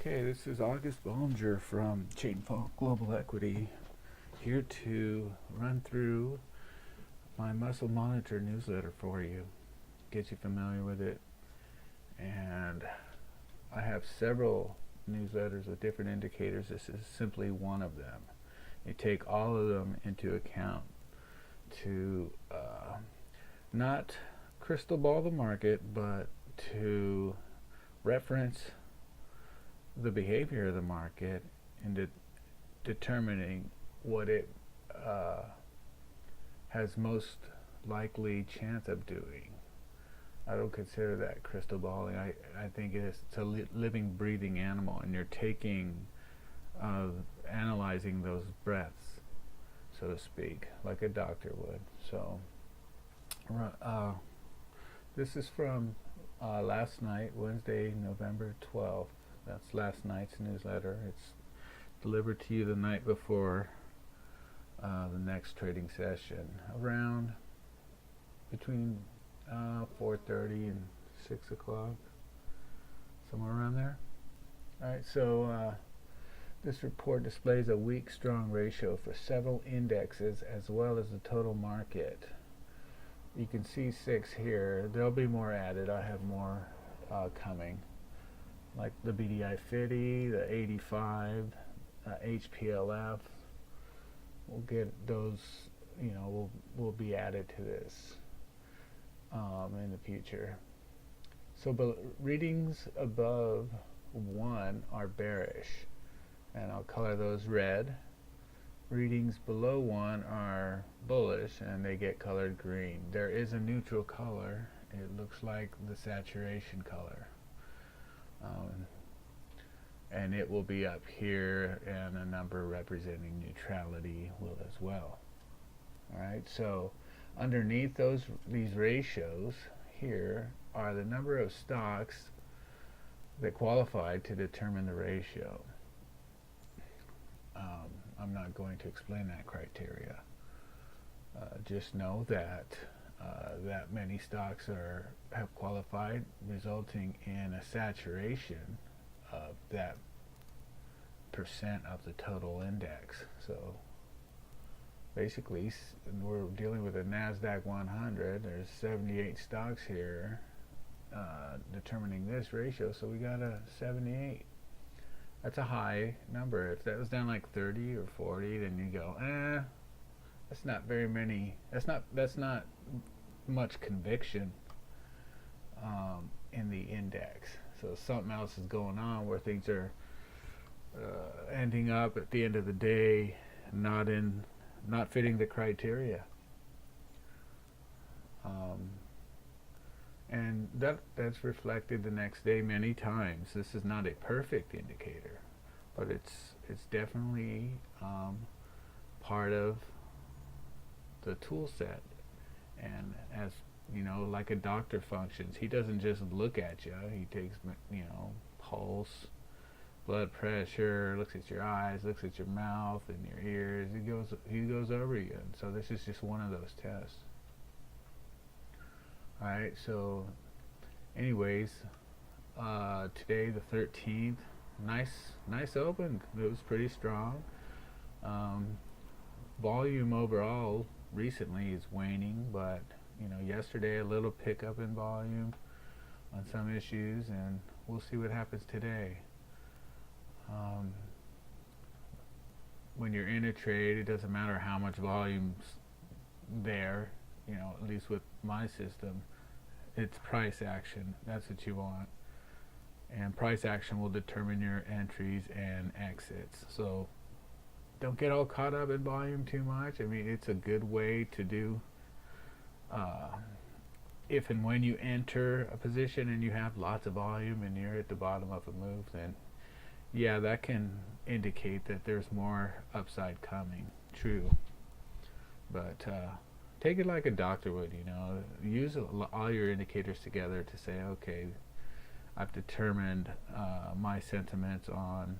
Okay, this is August Bollinger from Chayton Falke Global Equity, here to run through my MuscleMonitor newsletter for you, get you familiar with it. And I have several newsletters with different indicators. This is simply one of them. You take all of them into account to not crystal ball the market, but to reference the behavior of the market into determining what it has most likely chance of doing. I don't consider that crystal balling. I think it's a living, breathing animal, and you're taking, analyzing those breaths, so to speak, like a doctor would. So this is from last night, Wednesday, November 12th. That's last night's newsletter. It's delivered to you the night before the next trading session, around between 4:30 and 6 o'clock, somewhere around there. Alright, so this report displays a weak strong ratio for several indexes as well as the total market. You can see 6 here. There'll be more added. I have more coming, like the BDI 50, the 85, HPLF. We'll get those, will be added to this in the future. So readings above 1 are bearish, and I'll color those red. Readings below 1 are bullish, and they get colored green. There is a neutral color. It looks like the saturation color. And it will be up here, and a number representing neutrality will as well. Alright, so underneath these ratios here are the number of stocks that qualify to determine the ratio. I'm not going to explain that criteria. Just know that that many stocks have qualified, resulting in a saturation of that percent of the total index. So basically, we're dealing with a NASDAQ 100. There's 78 stocks here determining this ratio, so we got a 78. That's a high number. If that was down like 30 or 40, then you go, that's not very many. That's not much conviction in the index. So something else is going on where things are ending up at the end of the day not fitting the criteria. And that's reflected the next day many times. This is not a perfect indicator, but it's definitely part of the tool set. And as like a doctor functions, he doesn't just look at you. He takes pulse, blood pressure, looks at your eyes, looks at your mouth and your ears. He goes over you. And so this is just one of those tests. Alright, so anyways, today the 13th, nice open. It was pretty strong. Volume overall recently is waning, but yesterday a little pickup in volume on some issues, and we'll see what happens today. When you're in a trade, it doesn't matter how much volume's there. At least with my system, it's price action. That's what you want, and price action will determine your entries and exits. So don't get all caught up in volume too much. I mean, it's a good way to do if and when you enter a position and you have lots of volume and you're at the bottom of a move, then yeah, that can indicate that there's more upside coming. True. But take it like a doctor would, use all your indicators together to say, okay, I've determined my sentiments on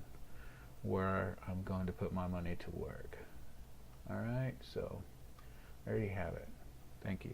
where I'm going to put my money to work. Alright, so there you have it. Thank you.